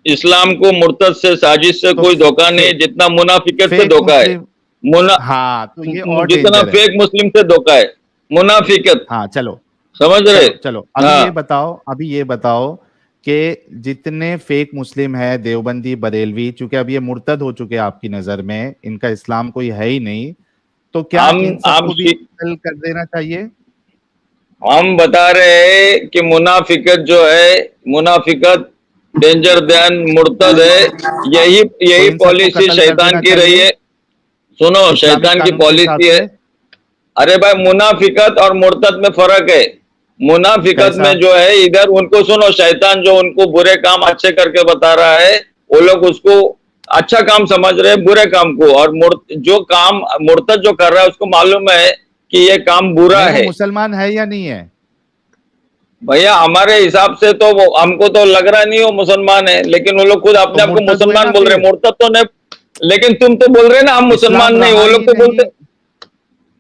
इस्लाम को मुर्तद से साजिश से तो कोई धोखा नहीं, फे, जितना मुनाफिकत से फेक धोखा है, मुस्लिम, मुना हाँ तो ये और जितना डेंजर है। फेक मुस्लिम से धोखा है, मुनाफिकत, हाँ चलो, समझ रहे? चलो चलो अभी हाँ, ये बताओ, अभी ये बताओ कि जितने फेक मुस्लिम है देवबंदी बरेलवी, चूंकि अब ये मुर्तद हो चुके हैं आपकी नजर में, इनका इस्लाम कोई है ही नहीं, तो क्या इन हम सबको भी कत्ल कर देना चाहिए? हम बता रहे हैं कि मुनाफिकत जो है, मुनाफिकत डेंजर दैन मुर्तद है। यही तो यही इन सबको पॉलिसी कत्ल कर शैतान देना की रही चाहिए है। सुनो, इस्लामिक शैतान की कानून के हिसाब पॉलिसी है। से। अरे भाई, मुनाफिकत और मुर्तद में फर्क है। मुनाफिकत कैसा? में जो है, इधर उनको सुनो, शैतान जो उनको बुरे काम अच्छे करके बता रहा है, वो लोग उसको अच्छा काम समझ रहे हैं, बुरे काम को। और जो काम मुर्तद जो कर रहा है, उसको मालूम है कि ये काम बुरा नहीं, वो है। मुसलमान है या नहीं है? भैया, हमारे हिसाब से तो वो, हमको तो लग रहा नहीं वो मुसलमान है, लेकिन वो लोग खुद तो अपने आप को मुर्तद हुए मुसलमान ना बोल रहे हैं। फिर। मुर्तद तो नहीं, लेकिन तुम तो बोल रहे ना हम मुसलमान इस्लाम नहीं, रहा वो लोग ही तो नहीं। बोलते।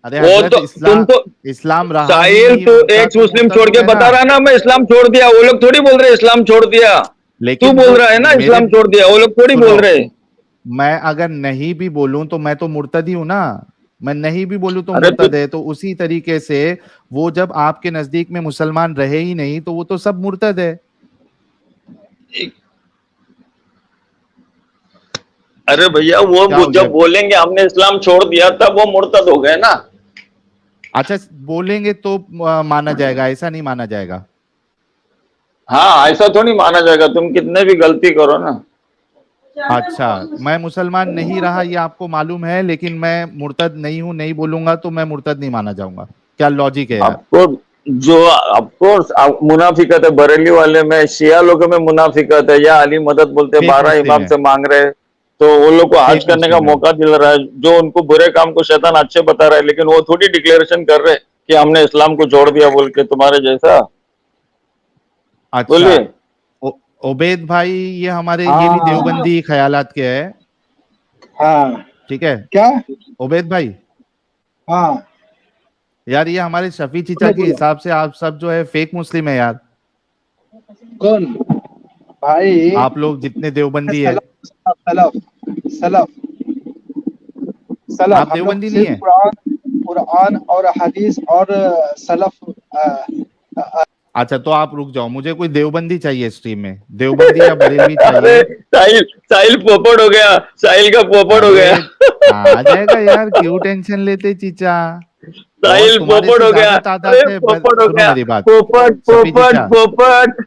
अरे वो हजरत, तो तुम तो इस्लाम रहा ही साहिल, नहीं, तू उनका एक्स तो मुस्लिम मुर्तद छोड़ हो के गए ना। बता रहा ना मैं इस्लाम छोड़ दिया, वो लोग थोड़ी बोल रहे इस्लाम छोड़ दिया। तू लेकिन बोल वो रहा है ना मेरे, इस्लाम छोड़ दिया, वो लोग थोड़ी सुनो, बोल रहे। मैं अगर नहीं भी बोलूं तो मैं तो मुर्तद ही हूं ना। मैं नहीं भी बोलूं तो अरे तू, मुर्तद है। तो उसी तरीके से वो जब आपके नजदीक में मुसलमान रहे ही नहीं तो वो तो सब मुर्तद है। अरे भैया, क्या वो हो गया? जब बोलेंगे हमने इस्लाम छोड़ दिया, तब वो मुर्तद हो गए ना। अच्छा, बोलेंगे तो माना जाएगा, ऐसा नहीं माना जाएगा। हाँ, ऐसा थोड़ी माना जाएगा, तुम कितने भी गलती करो ना। अच्छा, मैं मुसलमान नहीं रहा ये आपको मालूम है, लेकिन मैं मुर्तद नहीं हूं, नहीं बोलूंगा तो मैं मुर्तद नहीं माना जाऊंगा। क्या लॉजिक है यार? आपको जो ऑफकोर्स मुनाफिकत है बरेली वाले में, शिया लोगों में मुनाफिकत है, या अली मदद बोलते हैं, फेक 12 मुस्लिम इमाम है। से मांग रहे हैं, तो वो लोग को हज फेक करने का मुस्लिम है वो। मौका मिल रहा है। जो उनको बुरे काम को शैतान अच्छे बता रहा है, लेकिन वो थोड़ी डिक्लेरेशन कर रहे कि हमने इस्लाम को छोड़ दिया बोल के, तुम्हारे जैसा। अच्छा, बोलिए। ओ, उबैद भाई, ये हमारे ये भी हाँ देवबंदी ख्यालात के है। हाँ। ठीक है क्या? उबैद भाई, हाँ, यार ये हमारे शफी चीचा बोलो के बोलो। हिसाब से आप सब जो है फेक मुस्लिम है यार। कौन? भाई, आप लोग जितने देवबंदी है। सलफ सलफ सलफ सलफ आप हम लोग देवबंदी नहीं सिर्फ है? कुरान कुरान और हदीस और सलफ अच्छा, तो आप रुक जाओ, मुझे कोई देवबंदी चाहिए स्ट्रीम में, देवबंदी या बरेलवी अरे चाहिए। साहिल, साहिल पोपट हो गया, साहिल का पोपट हो अरे गया। आ जाएगा यार, क्यों टेंशन लेते चीचा। बहुत साहिल तुम्हारे पोपट से हो गया, ज्यादा तादाद अरे है पोपट हो सुनो गया। मेरी बात। पोपट सफी पोपट चीचा, पोपट।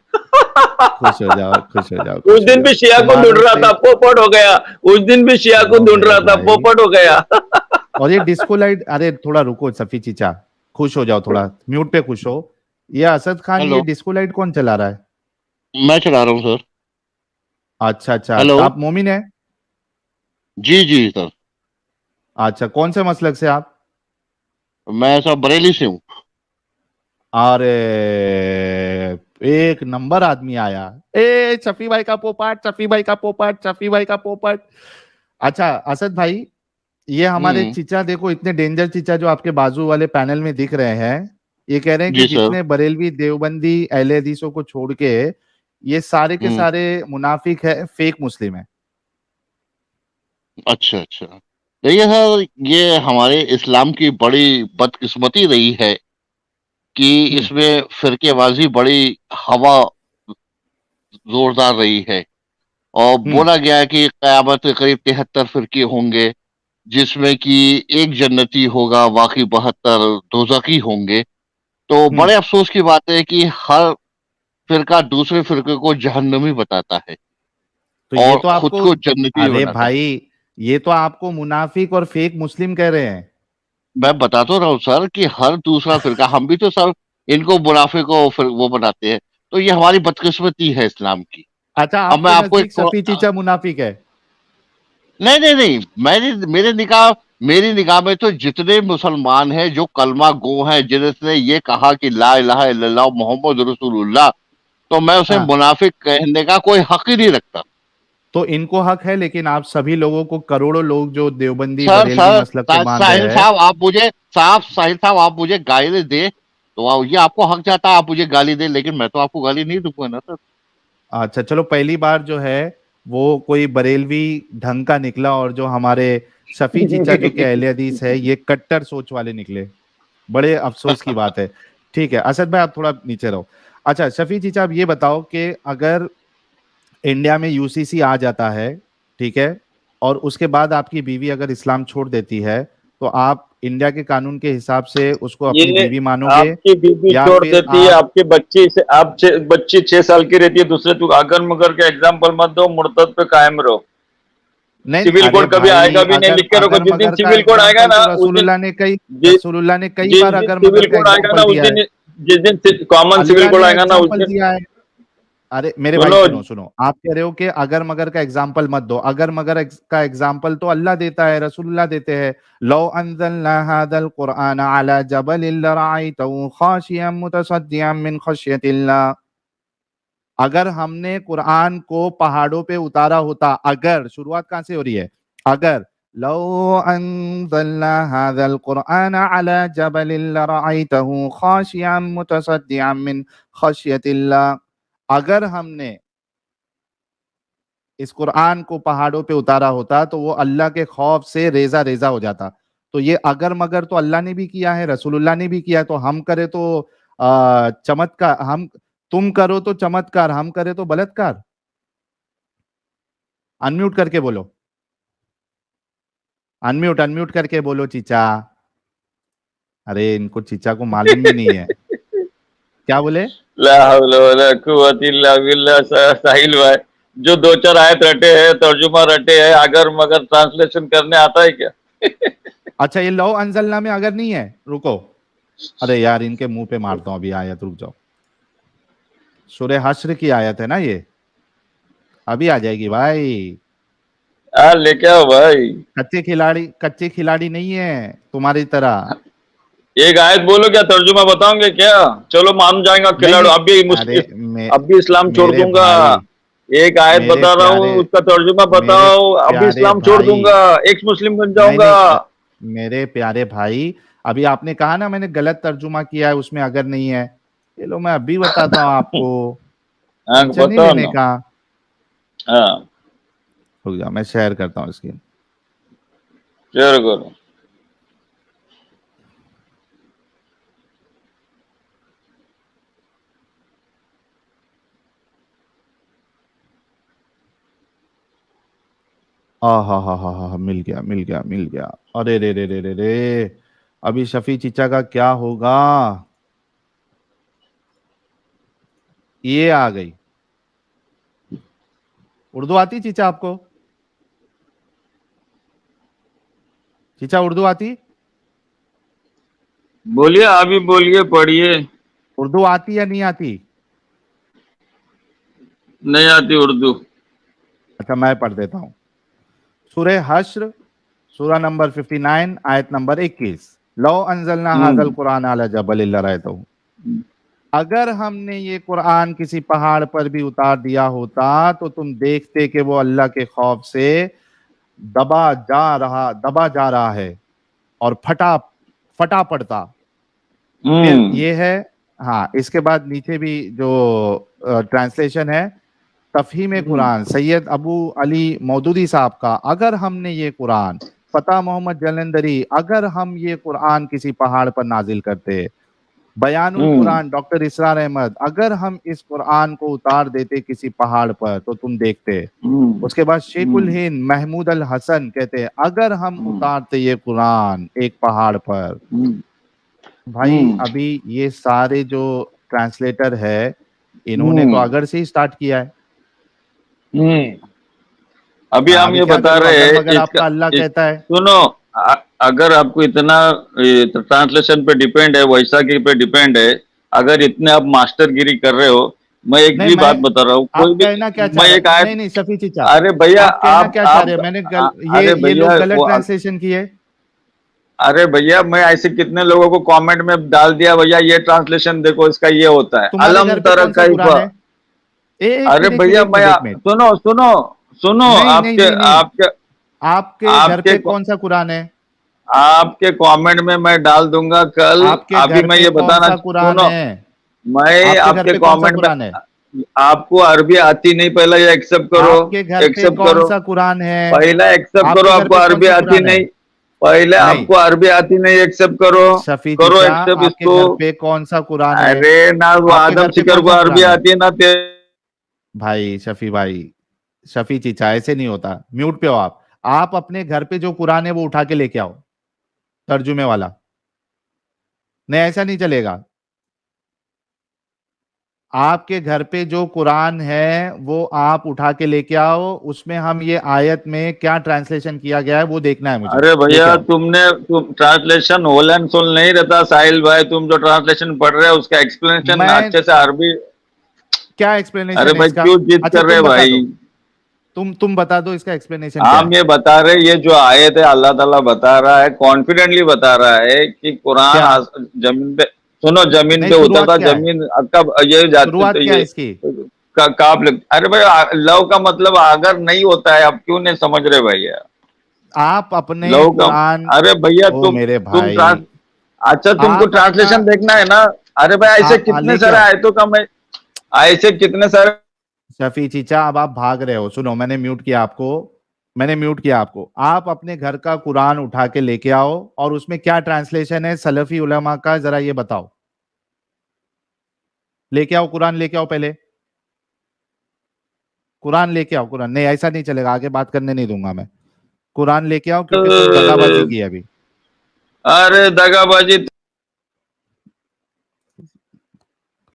खुश हो जाओ, खुश हो जाओ, उस खुश हो दिन जाओ भी शिया को ढूंढ तुम्हारे रहा से। था, पोपट हो गया। उस दिन भी शिया को लो ढूंढ मेरे रहा था, भाई। पोपट हो गया। और ये डिस्को लाइट, अरे थोड़ा रुको सफी चीचा, खुश हो जाओ थोड़ा, म्यूट पे खुश हो। ये असद खान, ये हेलो। डिस्को लाइट कौन चला रहा है? मैं चला रहा हूँ सर। अच्छा अच्छा, हेलो। आप मोमिन है? जी जी सर। अच्छा, कौन से मसलक से आप? मैं सर बरेली से हूँ। अरे, एक नंबर आदमी आया। ए शफी भाई का पोपट, शफी भाई का पोपट, शफी भाई का पोपट। अच्छा असद भाई, ये हमारे हम्म। चीचा देखो, इतने डेंजर चीचा जो आपके बाजू वाले पैनल में दिख रहे हैं, ये कह रहे हैं कि जी सर। जितने बरेलवी देवबंदी अहले हदीसों को छोड़ के ये सारे के हम्म। सारे मुनाफिक है, फेक मुस्लिम है। अच्छा अच्छा। देखिए सर, ये हमारे इस्लाम की बड़ी बदकिस्मती रही है कि हम्म इसमें फिरकेबाजी बड़ी हवा जोरदार रही है। और हम्म बोला गया है कि क़यामत के करीब 73 फिरके होंगे, जिसमें कि एक जन्नती होगा, बाकी 72 दोजखी होंगे। तो हम्म। बड़े अफसोस की बात है कि हर फिरका दूसरे फिरके को जहन्नमी बताता है तो ये और तो खुद आपको, को जन्नती अरे बनाता है। भाई, ये तो आपको मुनाफिक और फेक मुस्लिम कह रहे हैं। मैं बता तो रहा हूँ सर कि हर दूसरा फिरका, हम भी तो सर इनको मुनाफिक को फिर वो बनाते हैं। तो ये हमारी बदकिस्मती है इस्लाम की। अच्छा, अब मैं आपके आपको एक नजदीक सफी चीचा मुनाफिक है? नहीं नहीं नहीं, मेरी निगाह में तो जितने मुसलमान हैं जो कलमा गो हैं, जिसने ये कहा कि ला इलाहा इल्लल्लाह मोहम्मद रसूलुल्लाह, तो मैं उसे हाँ, मुनाफिक कहने का कोई हक ही नहीं रखता। तो इनको हक है, लेकिन आप सभी लोगों को, करोड़ों लोग जो देवबंदी सर बरेलवी सर मसलक को मान साहिल रहे हैं। साहब, साहिल साहब आप मुझे गाली दे तो ये आपको हक जाता है, आप मुझे गाली दे, लेकिन मैं तो आपको गाली नहीं दूंगा ना सर। अच्छा चलो, पहली बार जो है वो कोई बरेलवी ढंग का निकला, और जो हमारे शफी चीचा जो कि अहले हदीस है, ये कट्टर सोच वाले निकले। बड़े अफसोस की बात है। ठीक है असद भाई, आप थोड़ा नीचे रहो। अच्छा शफी चीचा, आप ये बताओ कि अगर इंडिया में यूसीसी आ जाता है, ठीक है, और उसके बाद आपकी बीवी अगर इस्लाम छोड़ देती है, तो आप इंडिया के कानून के हिसाब से उसको अपनी ये बीवी मानोगे आपकी बीवी या छोड़ फिर देती है, आप आपकी बच्ची से आप बच्ची 6 साल की रहती है, दूसरे तू अगर मगर के एग्जाम्पल मत दो, मुर्तद पे कायम रहो। नहीं सिविल अरे कोड कभी भाई आएगा भी नहीं, अगर लिख के रखो। अगर जिस दिन मगर का सिविल कोड आएगा एग्जाम्पल ना तो उस दिन, रसूलुल्लाह ने कई जिस बार दिन अगर सिविल मगर का कोड आएगा ना एग्जाम्पल उस दिया है। दिन, जिस दिन कॉमन सिविल अल्लाह कोड ने आएगा ना उस एग्जाम्पल दिन, दिया है। अरे मेरे भाई सुनो, सुनो सुनो, आप कह रहे हो कि अगर मगर का एग्जाम्पल मत दो। अगर मगर का एग्जाम्पल तो अल्लाह देता है, रसूलुल्लाह देते हैं। लौ अंज़लना हादल कुरआन अला जबलिन लरअयतहु खाशियम मुतसद्दिअम मिन खश्यतिल्लाह। अगर हमने कुरान को पहाड़ों पे उतारा होता, अगर, शुरुआत कहां से हो रही है, अगर लौ अंज़लना हादल कुरआन अला जबलिन लरअयतहु खाशियम मुतसद्दिअम मिन खश्यतिल्लाह। अगर हमने इस कुरान को पहाड़ों पे उतारा होता तो वो अल्लाह के खौफ से रेजा रेजा हो जाता। तो ये अगर मगर तो अल्लाह ने भी किया है, रसूलुल्लाह ने भी किया है, तो हम करे तो चमत्कार, हम तुम करो तो चमत्कार, हम करे तो बलात्कार। अनम्यूट करके बोलो, अनम्यूट अनम्यूट करके बोलो चीचा। अरे इनको चीचा को मालूम भी नहीं है। क्या बोले? ला हौला वला कुव्वता इल्ला बिल्लाह। साहिल भाई, जो 2-4 आयत रटे हैं, तर्जुमा रटे हैं, अगर मगर ट्रांसलेशन करने आता है क्या? अच्छा ये लौ अंजलना में अगर नहीं है, रुको, अरे यार इनके मुंह पे मारता हूं अभी आयत, रुक जाओ। सूरह हश्र की आयत है ना ये, अभी आ जाएगी भाई। लेके आओ भाई। कच्चे खिलाड़ी नहीं है तुम्हारी तरह। एक आयत बोलो, क्या तर्जुमा बताओगे क्या? चलो मान जाएगा नहीं खिलाड़ी, नहीं, अब भी अरे अब भी इस्लाम छोड़ मेरे दूंगा। भाई, एक आयत मेरे बता रहा हूँ, प्यारे, उसका तर्जुमा मेरे बताओ, अब भी प्यारे इस्लाम छोड़ भाई, दूंगा, एक्स मुस्लिम बन नहीं जाऊंगा। नहीं मेरे प्यारे भाई, अभी आपने कहा ना मैंने गलत तर्जुमा किया है, उसमें अगर नहीं है। ये लो मैं अभी बताता हूँ आपको, हाँ टेंशन नहीं बताओ लेने ना। का। हाँ रुक जाओ मैं शेयर करता हूँ स्क्रीन। शेयर करो। हा मिल गया मिल गया मिल गया। अरे रे रे रे रे रे, अभी शफी चीचा का क्या होगा? ये आ गई। उर्दू आती चीचा आपको? चीचा उर्दू आती? बोलिए, अभी बोलिए, पढ़िए। उर्दू आती या नहीं आती? नहीं आती उर्दू। अच्छा मैं पढ़ देता हूँ। सूरह हश्र, सूरा नंबर 59, आयत नंबर 21। लो अंजलना हाजल कुरान अला जबल लरअयतहु। अगर हमने ये कुरान किसी पहाड़ पर भी उतार दिया होता तो तुम देखते कि वो अल्लाह के खौफ से दबा जा रहा है और फटा फटा पड़ता। फिर ये है, हाँ इसके बाद नीचे भी जो ट्रांसलेशन है, तफहीम कुरान सैयद अबू अली मौदूदी साहब का। अगर हमने ये कुरान, फता मोहम्मद जलंधरी, अगर हम ये कुरान किसी पहाड़ पर नाजिल करते। बयानुल कुरान डॉक्टर इसरार अहमद, अगर हम इस कुरान को उतार देते किसी पहाड़ पर तो तुम देखते। उसके बाद शेखुल हिंद महमूद अल हसन कहते हैं अगर हम उतारते ये कुरान एक पहाड़ पर। भाई अभी ये सारे जो ट्रांसलेटर है इन्होंने तो अगर से ही स्टार्ट किया है। अभी हम अभी ये क्या बता करूं, रहे अगर हैं मगर आपका अल्लाह कहता है। सुनो, अगर आपको इतना ट्रांसलेशन पे डिपेंड है, वैसाखी पे डिपेंड है, अगर इतने आप मास्टरगिरी कर रहे हो, मैं एक नहीं भी मैं, बात बता रहा हूँ, कोई आप भी, कहना क्या चाह मैं रहे एक हैं? आयत, नहीं नहीं शफी चीचा, अरे भैया आप कहना क्या चाह रहे हैं? अरे ये लोग भैया गलत वो, ट्रांसलेशन किए। अरे भैया मैं ऐसे कितने लोगों को कमेंट में डाल दिया, भैया ये ट्रांसलेशन देखो, इसका ये होता है, तुम्हारे अलम घर पे तरह कौन सा कुरान कैफा। है? एक अरे मिनट एक मिनट भैया एक मिनट एक मिनट। सुनो सुनो सुनो, नहीं नहीं आपके नहीं नहीं, आपके आपके घर आपके पे कौन सा कुरान है? आपके कमेंट में मैं डाल दूंगा कल। आपके अभी घर मैं पे ये कौन बताना, सा कुरान सुनो, है? मैं आपके घर आपके पे कौन सा कमेंट में, कुरान है? आपको अरबी आती नहीं, पहले ये एक्सेप्ट करो, आपके घर पे एक्सेप्ट कौन करो, सा कुरान है? पहले एक्सेप्ट करो, आपके घर आपको पे कौन अरबी सा आती कुरान है? नहीं, पहले नहीं आपको अरबी आती नहीं, एक्सेप्ट करो, शफी करो चीचा, एक्सेप्ट आपके इसको। घर पे कौन सा कुरान है? अरे ना वो आपके आदम घर पे शिकर कौन को सा अरबी कुरान है? आती है ना भाई शफी भाई, शफी चीचा ऐसे नहीं होता। म्यूट पे हो आप। आप अपने घर पे जो कुरान है वो उठा के लेके आओ। तर्जुमे वाला। नहीं, ऐसा नहीं चलेगा। आपके घर पे जो कुरान है वो आप उठा के लेके आओ, उसमें हम ये आयत में क्या ट्रांसलेशन किया गया है वो देखना है मुझे। अरे भैया लेके आओ। तुम ट्रांसलेशन होल एंड सोल नहीं रहता साहिल भाई, तुम जो ट्रांसलेशन पढ़ रहे हो उसका एक्सप्लेनेशन मैं अच्छे से अरबी। क्या एक्सप्लेनेशन अरे है भाई इसका? क्यों जिद अच्छा कर रहे तुम बता भाई? दो, तुम बता दो इसका एक्सप्लेनेशन क्या हम है। ये बता रहे, ये जो आयत है अल्लाह ताला बता रहा है, कॉन्फिडेंटली बता रहा है कि कुरान क्या? जमीन पे, सुनो, जमीन नहीं, पे शुरुआत उतरता, क्या है? जमीन कब ये जाते शुरुआत तो क्या है ये इसकी? काप लग। अरे भाई लव का मतलब अगर नहीं होता है, आप क्यों नहीं समझ रहे भैया? आप अपने लव का, कुरान, अरे भैया ओ मेरे तुम भाई, अच्छा तुमको आप अपना, ट्रांसलेशन देखना है ना? अरे भाई ऐसे कितने लेके सारे आओ। आयतों का मैं, ऐसे कितने सारे। शफी चीचा, अब आप भाग रहे हो। सुनो, मैंने म्यूट किया आपको, मैंने म्यूट किया आपको। आप अपने घर का कुरान उठा के लेके आओ और उसमें क्या ट्रांसलेशन है सलफी उलमा का, जरा ये बताओ। लेके आओ कुरान, लेके आओ पहले कुरान लेके आओ। कुरान नहीं, ऐसा नहीं चलेगा, आगे बात करने नहीं दूंगा मैं। कुरान लेके आओ, क्योंकि तुम दगाबाजी की अभी। अरे दगाबाजी